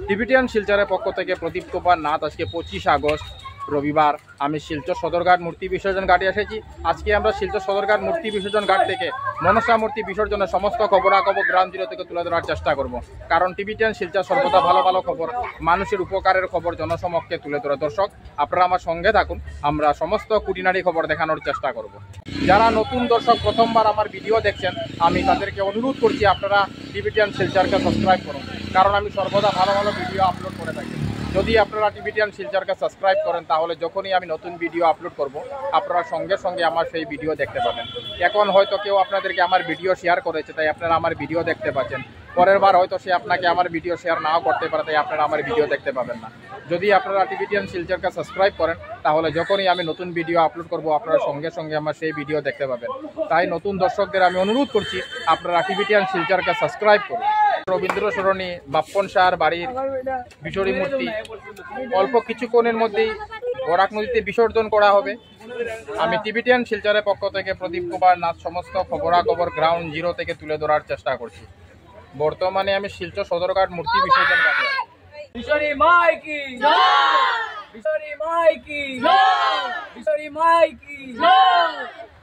Tibetan শিলচরের পক্ষ থেকে প্রদীপ কুমার নাথ। আজকে 25 আগস্ট রবিবার আমি শিলচর সদরঘাট মূর্তি বিসর্জন ঘাটে এসেছি। আজকে আমরা শিলচর সদরঘাট মূর্তি বিসর্জন ঘাট থেকে মনসা মূর্তি বিসর্জনের সমস্ত খবরাখবর গ্রাউন্ড জিরো থেকে তুলে ধরার চেষ্টা করব, কারণ টিবিটিয়ান শিলচর সর্বদা ভালো ভালো খবর, মানুষের উপকারের খবর জনসমক্ষে তুলে ধরে। দর্শক, আপনারা আমার সঙ্গে থাকুন, আমরা সমস্ত কুটিনারি খবর দেখানোর চেষ্টা করব। যারা নতুন দর্শক প্রথমবার আমার ভিডিও দেখছেন, আমি তাদেরকে অনুরোধ করছি আপনারা টিবিটিয়ান শিলচরকে সাবস্ক্রাইব করুন, কারণ আমি সর্বদা ভালো ভালো ভিডিও আপলোড করে থাকি। যদি আপনারা টিবিটিয়ান শিলচরকে সাবস্ক্রাইব করেন, তাহলে যখনই আমি নতুন ভিডিও আপলোড করব, আপনারা সঙ্গে সঙ্গে আমার সেই ভিডিও দেখতে পাবেন। এখন হয়তো কেউ আপনাদেরকে আমার ভিডিও শেয়ার করেছে, তাই আপনারা আমার ভিডিও দেখতে পাচ্ছেন। পরের বার হয়তো সে আপনাকে আমার ভিডিও শেয়ার নাও করতে পারে, তাই আপনারা আমার ভিডিও দেখতে পাবেন না। যদি আপনারা টিবিটিয়ান শিলচরকে সাবস্ক্রাইব করেন, তাহলে যখনই আমি নতুন ভিডিও আপলোড করব, আপনারা সঙ্গে সঙ্গে আমার সেই ভিডিও দেখতে পাবেন। তাই নতুন দর্শকদের আমি অনুরোধ করছি, আপনারা টিবিটিয়ান শিলচরকে সাবস্ক্রাইব করুন। রবীন্দ্র সরণি বাপ্পন শাহর বাড়ির বিসরি মূর্তি অল্প কিছুক্ষণের মধ্যেই বরাক নদীতে বিসর্জন করা হবে। আমি টিবিটিয়ান শিলচরের পক্ষ থেকে প্রদীপ কুমার নাথ সমস্ত খবরাখবর গ্রাউন্ড জিরো থেকে তুলে ধরার চেষ্টা করছি। বর্তমানে আমি শিলচর সদরঘাট মূর্তি বিসর্জন ঘাটে আছি।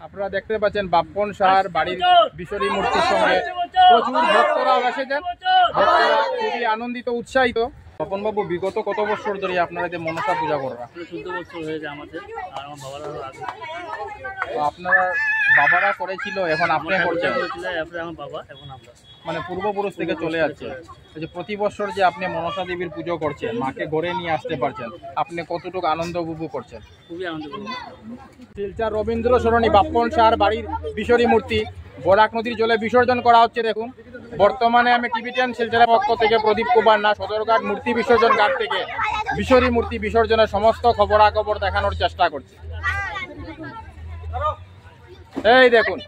আপনারা দেখতে পাচ্ছেন বাপ্পন শাহর বাড়ির বিসরি মূর্তির সঙ্গে প্রচুর ভক্তরাও এসেছেন। ভক্তরা খুবই আনন্দিত, উৎসাহিত। তপন বাবু, বিগত কত বছর ধরে আপনারা যে মনসা পূজা করা? 14 বছর হয়েছে আমাদের, আর আমার বাবারা আগে। তো আপনারা বাবারা করেছিল, এখন আপনি করছেন? এরপরে আমার বাবা, এখন আমরা, মানে পূর্বপুরুষ থেকে চলে যাচ্ছে। যে প্রতি বছর যে আপনি মনসা দেবীর পুজো করছেন, মাকে ঘরে নিয়ে আসতে পারছেন, আপনি কতটুকু আনন্দ উপভোগ করছেন? খুবই আনন্দ করব। শিলচর রবীন্দ্র সরণি বাপ্পন শাহর বাড়ির বিসরি মূর্তি বরাক নদীর জলে বিসর্জন করা হচ্ছে। দেখুন, বর্তমানে আমি টিবিটিয়ান শিলচরের পক্ষ থেকে প্রদীপ কুমার নাথ সদরঘাট মূর্তি বিসর্জন ঘাট থেকে বিসরি মূর্তি বিসর্জনের সমস্ত খবরাখবর দেখানোর চেষ্টা করছি। এই দেখুন,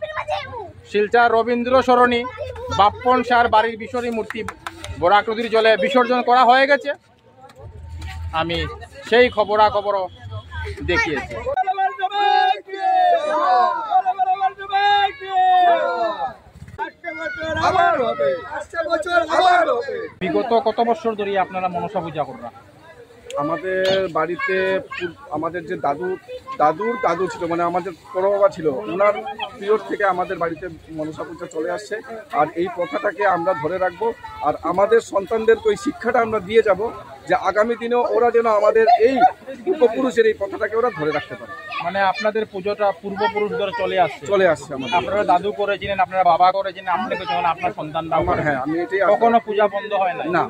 শিলচর রবীন্দ্র সরণি বাপ্পন শাহর বাড়ির বিসরি মূর্তি বরাক নদীর জলে বিসর্জন করা হয়ে গেছে। আমি সেই খবরাখবরও দেখিয়েছি। বিগত কত বছর ধরে আপনারা মনসা পূজা করেন? আমাদের বাড়িতে আমাদের যে দাদু ছিল, মানে আমাদের বড় বাবা ছিল, ওনার পিরিয়ড থেকে আমাদের বাড়িতে মনসা পূজা চলে আসছে। আর এই প্রথাটাকে আমরা ধরে রাখবো, আর আমাদের সন্তানদেরকে ওই শিক্ষাটা আমরা দিয়ে যাব, যে আগামী দিনেও ওরা যেন আমাদের এই পূর্বপুরুষের এই প্রথাটাকে ওরা ধরে রাখতে পারে। মানে আপনাদের পুজোটা পূর্বপুরুষ ধরে চলে আসছে? আমাদের। আপনারা দাদু করেছিলেন, আপনারা বাবা করেছিলেন, আপনাকে যখন আপনার সন্তানরা করে, হ্যাঁ, আমি এটাই, কখনো পূজা বন্ধ হয় না।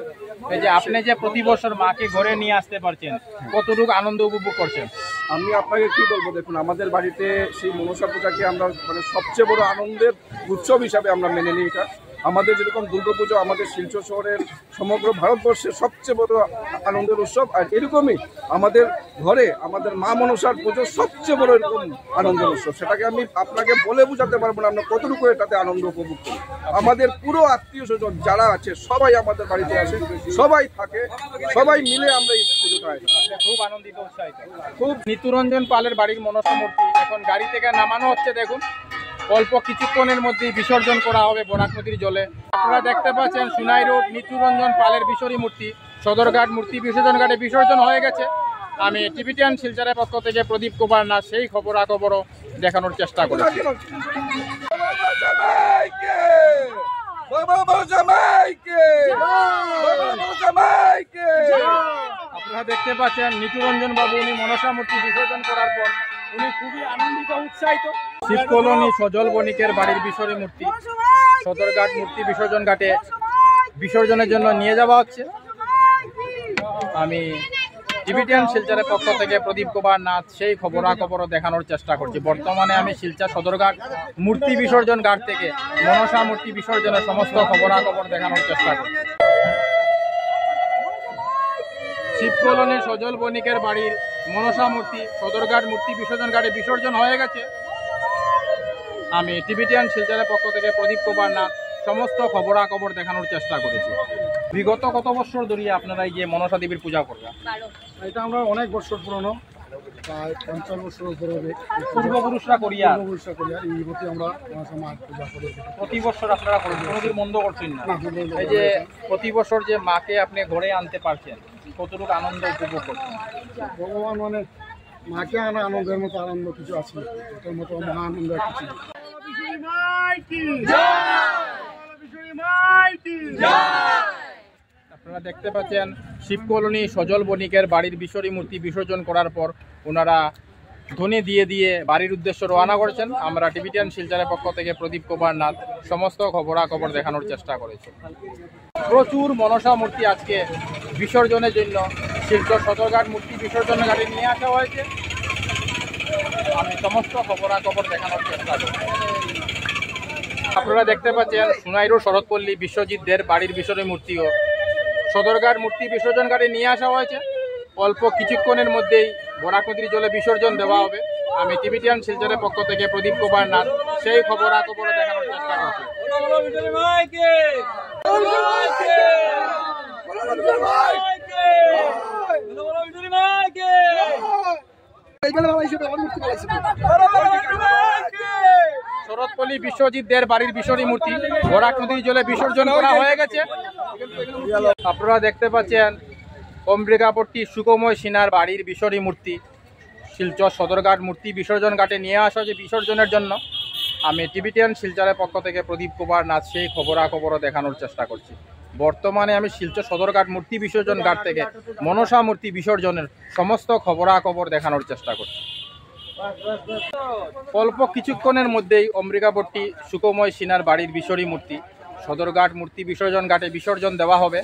এই যে আপনি যে প্রতি বছর মাকে ঘরে নিয়ে আসতে পারছেন, কতটুকু আনন্দ উপভোগ করছেন? আমি আপনাকে কি বলবো, দেখুন, আমাদের বাড়িতে সেই মনসা পূজাকে আমরা মানে সবচেয়ে বড় আনন্দের উৎসব হিসাবে আমরা মেনে নিই। এটা আমাদের যেরকম দুর্গাপুজো আমাদের শিলচর শহরের সমগ্র ভারতবর্ষের সবচেয়ে বড় আনন্দের উৎসব, আর এরকমই আমাদের ঘরে আমাদের মা মনসার পুজো সবচেয়ে বড় এরকম আনন্দের উৎসব। সেটাকে আমি আপনাকে বলে বোঝাতে পারবো না আমরা কতটুকু এটাতে আনন্দ উপভোগ করি। আমাদের পুরো আত্মীয় স্বজন যারা আছে সবাই আমাদের বাড়িতে আসে, সবাই থাকে, সবাই মিলে আমরা এই পুজোটা আয়োজন করি। খুব আনন্দিত, উৎসাহিত। খুব নিতুরঞ্জন পালের বাড়ির মনসা মূর্তি এখন গাড়ি থেকে নামানো হচ্ছে। দেখুন, অল্প কিছুক্ষণের মধ্যেই বিসর্জন করা হবে বরাক নদীর জলে। আপনারা দেখতে পাচ্ছেন সুনাই রোড নিতুরঞ্জন পালের বিসরি মূর্তি সদরঘাট মূর্তি বিসর্জন ঘাটে বিসর্জন হয়ে গেছে। আমি টিবিটিয়ান শিলচরের পক্ষ থেকে প্রদীপ কুমার নাথ সেই খবরাখবরও দেখানোর চেষ্টা করেছি। আপনারা দেখতে পাচ্ছেন নিতুরঞ্জন বাবু, উনি মনসা মূর্তি বিসর্জন করার পর উনি খুবই আনন্দিত, উৎসাহিত। শিব কলোনি সজল বণিকের বাড়ির বিসরি মূর্তি সদরঘাট মূর্তি বিসর্জন ঘাটে বিসর্জনের জন্য নিয়ে যাওয়া হচ্ছে। আমি টিবিটিয়ান শিলচরের পক্ষ থেকে প্রদীপ কুমার নাথ সেই খবরাখবরও দেখানোর চেষ্টা করছি। বর্তমানে আমি শিলচর সদরঘাট মূর্তি বিসর্জন ঘাট থেকে মনসা মূর্তি বিসর্জনের সমস্ত খবরাখবর দেখানোর চেষ্টা করছি। শিব কলোনির সজল বণিকের বাড়ির মনসা মূর্তি সদরঘাট মূর্তি বিসর্জন ঘাটে বিসর্জন হয়ে গেছে। আমি টিবিটিয়ান শিলচরের পক্ষ থেকে প্রদীপ কুমার নাথ সমস্ত খবরাখবর দেখানোর চেষ্টা করেছি। বিগত কত বছর ধরে আপনারা এই যে মনসা দেবীর পূজা করবেন? এটা আমরা অনেক বছর পুরনো, প্রায় 50 বছর উপরে হবে। পূর্বপুরুষরা করিয়া পূর্বপুরুষরা করি আর এই মতে আমরা মনসা মার পূজা করি। প্রতি বছর আপনারা করেন, কোনোদিন বন্ধ করছেন না? না, বন্ধ এই যে প্রতি বছর যে মাকে আপনি ঘরে আনতে পারছেন, কতটুকু আনন্দ উপভোগ করছেন? ভগবান মানে মাকে আনা আনন্দের মতো আনন্দ কিছু আছে, এটার মতো মহা আনন্দ আর কিছু নেই। আপনারা দেখতে পাচ্ছেন শিব কলোনি সজল বণিকের বাড়ির বিশ্বরী মূর্তি বিসর্জন করার পর ওনারা ধ্বনি দিয়ে দিয়ে বাড়ির উদ্দেশ্যে রওনা করেছেন। আমরা টিভিটিয়ান শিলচরের পক্ষ থেকে প্রদীপ কুমার নাথ সমস্ত খবরাখবর দেখানোর চেষ্টা করেছি। প্রচুর মনসা মূর্তি আজকে বিসর্জনের জন্য শিলচর সদরঘাট মূর্তি বিসর্জন ঘাটে নিয়ে আসা হয়েছে। আমি সমস্ত খবরাখবর দেখানোর চেষ্টা করছি। আপনারা দেখতে পাচ্ছেন সোনাইরুর শরৎপল্লী বিশ্বজিৎ দের বাড়ির বিসর্জন মূর্তিও সদরঘাট মূর্তি বিসর্জন ঘাটে নিয়ে আসা হয়েছে। অল্প কিছুক্ষণের মধ্যেই বরাক নদীর জলে বিসর্জন দেওয়া হবে। আমি টিভিটিয়ান শিলচরের পক্ষ থেকে প্রদীপ কুমার নাথ সেই খবরাখবর দেখানোর চেষ্টা করছি। শরৎপল্লী বিশ্বজিৎ দের বাড়ির বিসর্জন মূর্তি বরাক নদীর জলে বিসর্জন করা হয়ে গেছে। আপনারা দেখতে পাচ্ছেন অম্বিকাপট্টি সুকময় সিনার বাড়ির বিসর্জন মূর্তি শিলচর সদরঘাট মূর্তি বিসর্জন ঘাটে নিয়ে আসা হয়েছে বিসর্জনের জন্য। আমি টিভিটিয়ান শিলচরের পক্ষ থেকে প্রদীপ কুমার নাথ সেই খবরাখবরও দেখানোর চেষ্টা করছি। বর্তমানে আমি শিলচর সদরঘাট মূর্তি বিসর্জন ঘাট থেকে মনসা মূর্তি বিসর্জনের সমস্ত খবরাখবর দেখানোর চেষ্টা করছি। অল্প কিছুক্ষণের মধ্যেই অম্বিকাপট্টি সুকময় সিনার বাড়ির বিসর্জন মূর্তি সদরঘাট মূর্তি বিসর্জন ঘাটে বিসর্জন দেওয়া হবে।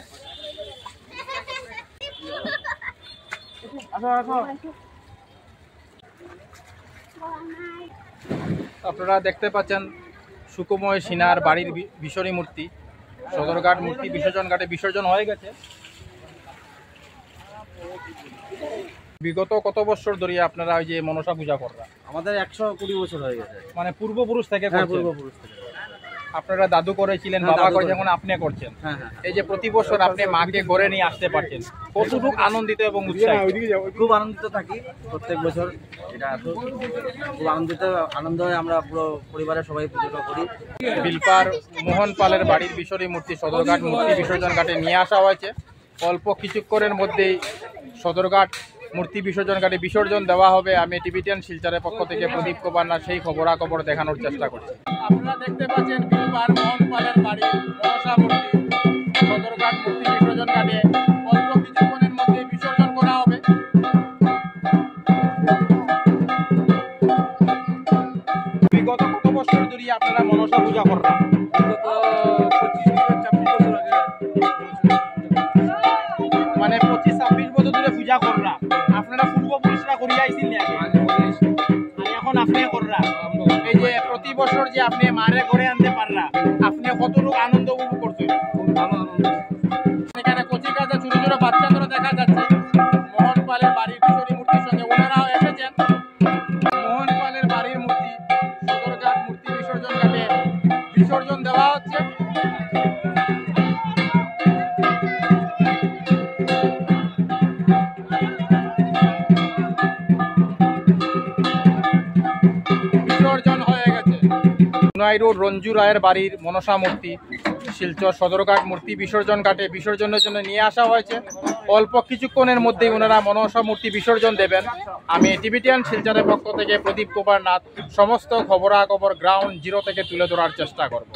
আপনারা দেখতে পাচ্ছেন সুকময় সিনার বাড়ির বিসর্জন মূর্তি সদরঘাট মূর্তি বিসর্জন ঘাটে বিসর্জন হয়ে গেছে। বিগত কত বছর ধরে আপনারা ওই যে মনসা পূজা করা? আমাদের 120 বছর হয়ে গেছে। মানে পূর্বপুরুষ থেকে হ্যাঁ, করছেন? পূর্বপুরুষ থেকে। আপনারা দাদু করেছিলেন, হ্যাঁ, বাবা দাদু করেছেন, করে। এখন আপনি করছেন। হ্যাঁ হ্যাঁ, এই যে প্রতি বছর আপনি মাকে ঘরে নিয়ে আসতে পারছেন, কতটুকু আনন্দিত এবং উৎসাহিত? খুব আনন্দিত থাকি প্রত্যেক বছর। এটা খুব আনন্দ হয়, আমরা পুরো পরিবারের সবাই পুজোটা করি। বিলপার মোহন পালের বাড়ির বিসর্জন মূর্তি সদরঘাট মূর্তি বিসর্জন ঘাটে নিয়ে আসা হয়েছে। অল্প কিছুক্ষণের মধ্যেই সদরঘাট মূর্তি বিসর্জন ঘাটে বিসর্জন দেওয়া হবে। আমি টিভিটিয়ান শিলচরের পক্ষ থেকে প্রদীপ কুমার নাথ সেই খবরাখবর দেখানোর চেষ্টা করছি। আপনারা দেখতে পাচ্ছেন বিলপার মোহন পালের বাড়ির মনসা মূর্তি সদরঘাট মূর্তি বিসর্জন ঘাটে অল্প কিছুক্ষণের মধ্যে বিসর্জন করা হবে। বিগত কত বছর ধরে আপনারা মনসা পূজা করেন? মানে 25-26 বছর ধরে পূজা কররা। আপনারা পূর্বপুরুষরা করিয়া আইছেন নাকি? আর এখন আপনি কররা। এই যে প্রতি বছর যে আপনি মারে ঘরে আনতে পারলা, আপনি কতটুকু আনন্দ উপভোগ করছেন? এখানে কচি কাজে ছোট ছোট বাচ্চাদেরও দেখা যাচ্ছে মোহন পালের বাড়ির বিসর্জন মূর্তির সঙ্গে ওনারাও এসেছেন। মোহন পালের বাড়ির মূর্তি সদরঘাট মূর্তি বিসর্জন ঘাটে বিসর্জন দেওয়া হচ্ছে। বিসর্জন হয়ে গেছে। সোনাইরুর রঞ্জু রায়ের বাড়ির মনসা মূর্তি শিলচর সদরঘাট মূর্তি বিসর্জন ঘাটে বিসর্জনের জন্য নিয়ে আসা হয়েছে। অল্প কিছুক্ষণের মধ্যেই ওনারা মনসা মূর্তি বিসর্জন দেবেন। আমি টিভিটিয়ান শিলচরের পক্ষ থেকে প্রদীপ কুমার নাথ সমস্ত খবরাখবর গ্রাউন্ড জিরো থেকে তুলে ধরার চেষ্টা করব।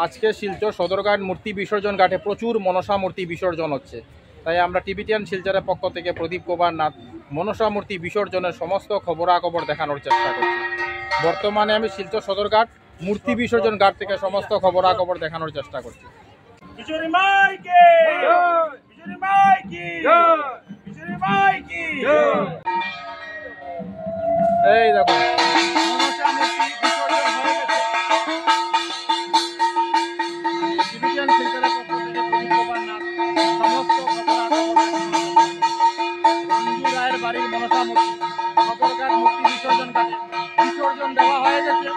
আজকে শিলচর সদরঘাট মূর্তি বিসর্জন ঘাটে প্রচুর মনসা মূর্তি বিসর্জন হচ্ছে। তাই আমরা টিভিটিয়ান শিলচরের পক্ষ থেকে প্রদীপ কুমার নাথ মনসা মূর্তি বিসর্জনের সমস্ত খবরাখবর দেখানোর চেষ্টা করছি। বর্তমানে আমি শিলচর সদরঘাট মূর্তি বিসর্জন ঘাট থেকে সমস্ত খবরাখবর দেখানোর চেষ্টা করছি। এই দেখো মনসা মূর্তি বিসর্জন হয়ে গেছে। টিভিটিয়ান শিলচরের পক্ষ থেকে প্রদীপ কুমার নাথ সমস্ত খবরাখবর রঞ্জু রায়ের বাড়ির মনসা মূর্তি সদরঘাট মূর্তি বিসর্জন ঘাটে বিসর্জন দেওয়া হয়ে গেছে।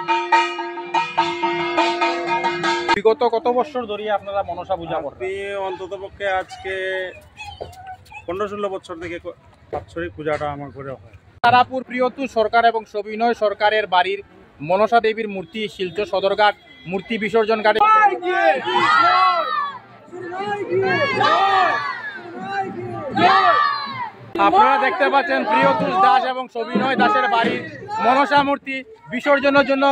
বিগত কত বছর ধরে আপনারা মনসা পূজা করেন? আমি অন্তত পক্ষে আজকে 15-16 বছর থেকে বাৎসরিক পূজাটা আমার ঘরে হয়। তারাপুর প্রিয়তু সরকার এবং সবিনয় সরকারের বাড়ির মনসা দেবীর মূর্তি শিলচর সদরঘাট মূর্তি বিসর্জন ঘাটে আপনারা দেখতে পাচ্ছেন প্রিয়তুষ দাস এবং সবিনয় দাসের বাড়ির মনসা মূর্তি বিসর্জনের জন্য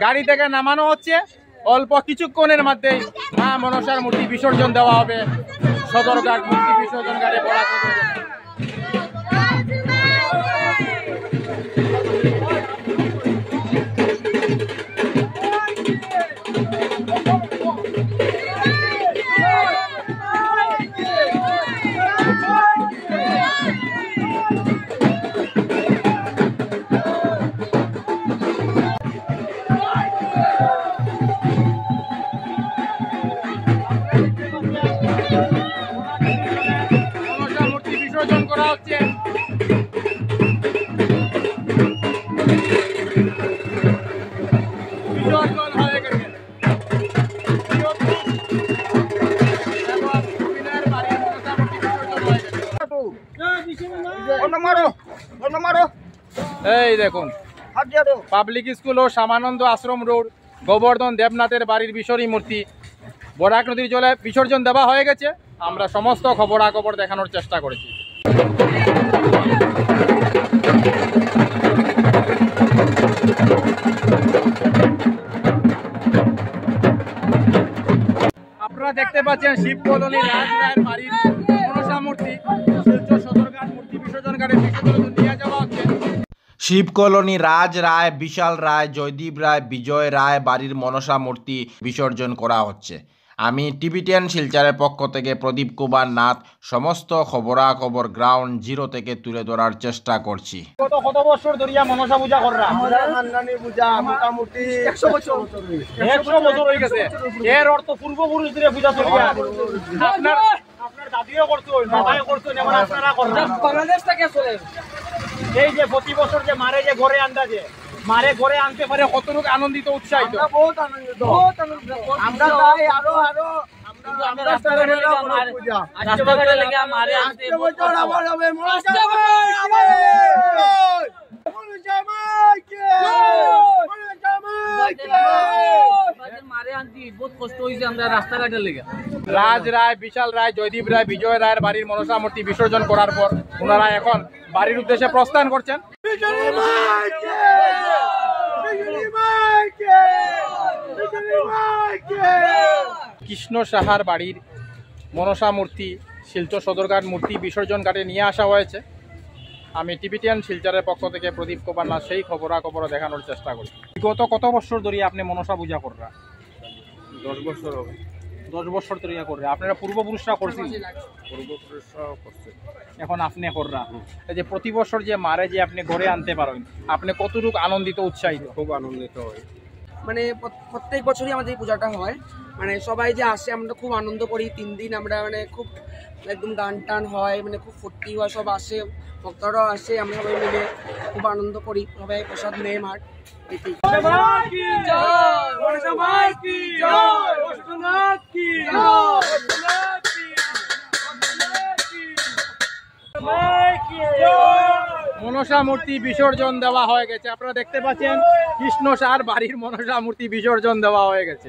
গাড়ি থেকে নামানো হচ্ছে। অল্প কিছুক্ষণের মধ্যেই মা মনসার মূর্তি বিসর্জন দেওয়া হবে সদরঘাট মূর্তি বিসর্জন ঘাটে পড়া করে। মনসা মূর্তি বিসর্জন করা হচ্ছে। বিসর্জন হয়ে গেছে। এবং সবিনয়ের বাড়ির মনসা মূর্তি বিসর্জন হয়ে গেছে। এই দেখুন পাবলিক স্কুল ও শ্যামানন্দ আশ্রম রোড গোবর্ধন দেবনাথের বাড়ির বিসর্জন মূর্তি বরাক নদীর জলে বিসর্জন দেওয়া হয়ে গেছে। আমরা সমস্ত খবরাখবর দেখানোর চেষ্টা করেছি। আপনারা দেখতে পাচ্ছেন শিব কলোনি রাজ রায়ের বাড়ির মনসা মূর্তি শিলচর সদরঘাট মূর্তি বিসর্জন ঘাটে বিসর্জন নিয়ে যাওয়া হচ্ছে। শিব কলোনি রাজ রায়, বিশাল রায়, জয়দীপ রায়, বিজয় রায় বাড়ির মনসা মূর্তি বিসর্জন করা হচ্ছে। আমি টিভি10 শিলচরের পক্ষ থেকে প্রদীপ কুমার নাথ সমস্ত খবরাখবর গ্রাউন্ড জিরো থেকে তুলে ধরার চেষ্টা করছি। কত বছর ধরিয়া মনসা পূজা কররা? পূজা মোটামুটি 100 বছর 100 বছর হয়ে গেছে। এর অর্থ পূর্বপুরুষদের পূজা চলিয়া আপনার দাদিও করতো, বাবাও করতো, এবার আপনারা করেন। বাংলাদেশ থেকে চলে এই যে প্রতি বছর যে মারে যে ঘরে আনতে যে মারে ঘরে আনতে পারে কতটুকু আনন্দিত উৎসাহিত? বহুত আনন্দিত, বহুত আনন্দিত। আমরা চাই আরো আমরা রাস্তাঘাটে পূজা রাস্তাঘাটে লেগে মারে আনতে বছর আবার হবে মারে আনতে বহুত কষ্ট হয়েছে আমরা রাস্তাঘাটে লেগে। রাজ রায়, বিশাল রায়, জয়দীপ রায়, বিজয় রায়ের বাড়ির মনসা মূর্তি বিসর্জন করার পর ওনারা এখন বাড়ির উদ্দেশ্যে প্রস্থান করছেন। কৃষ্ণ সাহার বাড়ির মনসা মূর্তি শিলচর সদরঘাট মূর্তি বিসর্জন ঘাটে নিয়ে আসা হয়েছে। আমি টিভি10 শিলচরের পক্ষ থেকে প্রদীপ কুমার নাথ সেই খবরাখবর দেখানোর চেষ্টা করি। বিগত কত বছর ধরে আপনি মনসা পূজা কররা? 10 বছর হবে। 10 বছর ধরে কররা। আপনারা পূর্বপুরুষরা করছেন? পূর্বপুরুষরাও করছে। এখন আপনি কররা। এই যে প্রতি বছর যে মারে যে আপনি ঘরে আনতে পারেন, আপনি কতটুকু আনন্দিত উৎসাহিত? খুব আনন্দিত হয়। মানে প্রত্যেক বছরই আমাদের এই পূজাটা হয়। মানে সবাই যে আসে আমরা খুব আনন্দ করি। 3 দিন আমরা মানে খুব একদম গান টান হয়, মানে খুব ফুর্তি হয়, সব আসে, ভক্তরাও আসে, আমরা সবাই মিলে খুব আনন্দ করি। সবাই প্রসাদ নেই মার মনসা মূর্তি বিসর্জন দেওয়া হয়ে গেছে। আপনারা দেখতে পাচ্ছেন কৃষ্ণ সাহার বাড়ির মনসা মূর্তি বিসর্জন দেওয়া হয়ে গেছে।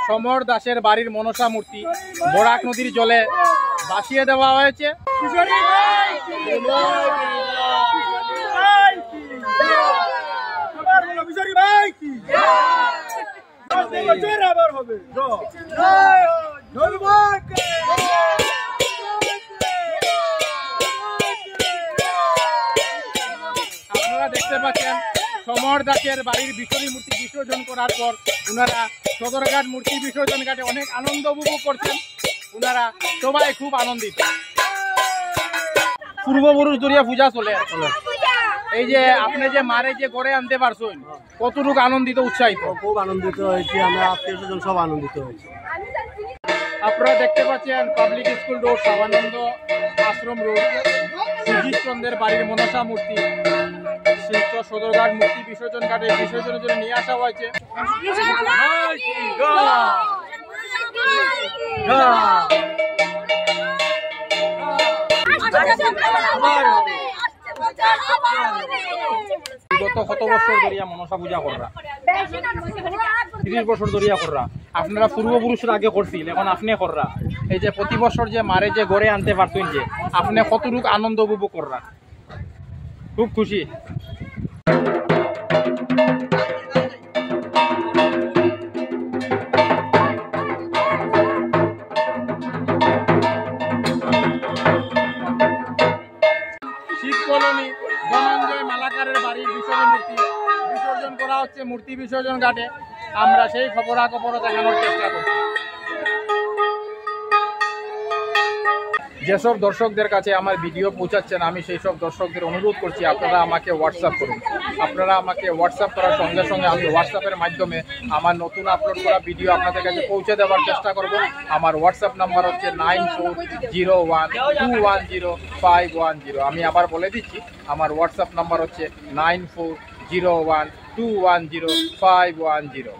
সমর দাসের বাড়ির মনসা মূর্তি বরাক নদীর জলে ভাসিয়ে দেওয়া হয়েছে। আপনারা দেখতে পাচ্ছেন সমর দাসের বাড়ির বিসর্জন মূর্তি বিসর্জন করার পর ওনারা সদরঘাট মূর্তি বিসর্জন ঘাটে অনেক আনন্দ উপভোগ করছেন। ওনারা সবাই খুব আনন্দিত। পূর্বপুরুষ ধরিয়া পূজা চলে। এই যে আপনি যে মারে যে ঘরে আনতে পারছেন, কতটুকু আনন্দিত উৎসাহিত? খুব আনন্দিত হয়েছি, আমরা আত্মীয় স্বজন সব আনন্দিত হয়েছি। আপনারা দেখতে পাচ্ছেন পাবলিক স্কুল রোড, শ্যামানন্দ আশ্রম রোড, সুজিত চন্দ্রের বাড়ির মনসা মূর্তি শিলচর সদরঘাট মূর্তি বিসর্জন ঘাটে বিসর্জনের জন্য নিয়ে আসা হয়েছে। বিগত কত বছর ধরিয়া মনসা পূজা কররা? 30 বছর ধরিয়া কররা। আপনারা পূর্বপুরুষের আগে করছিল, এখন আপনি কররা। এই যে প্রতি বছর যে মারে যে গড়ে আনতে পারতেন, যে আপনি কতটুকু আনন্দ উপভোগ কররা? খুব খুশি। শিব কলোনি ধনঞ্জয় মালাকারের বাড়ির বিসর্জন মূর্তি বিসর্জন করা হচ্ছে মূর্তি বিসর্জন ঘাটে। আমরা সেই খবরাখবর দেখানোর চেষ্টা করছি। যেসব দর্শকদের কাছে আমার ভিডিও পৌঁছাচ্ছেন, আমি সেই সব দর্শকদের অনুরোধ করছি আপনারা আমাকে হোয়াটসঅ্যাপ করুন। আপনারা আমাকে হোয়াটসঅ্যাপ করার সঙ্গে সঙ্গে আমি হোয়াটসঅ্যাপের মাধ্যমে আমার নতুন আপলোড করা ভিডিও আপনাদের কাছে পৌঁছে দেওয়ার চেষ্টা করব। আমার হোয়াটসঅ্যাপ নাম্বার হচ্ছে 9401210510। আমি আবার বলে দিচ্ছি, আমার হোয়াটসঅ্যাপ নাম্বার হচ্ছে 9401210510।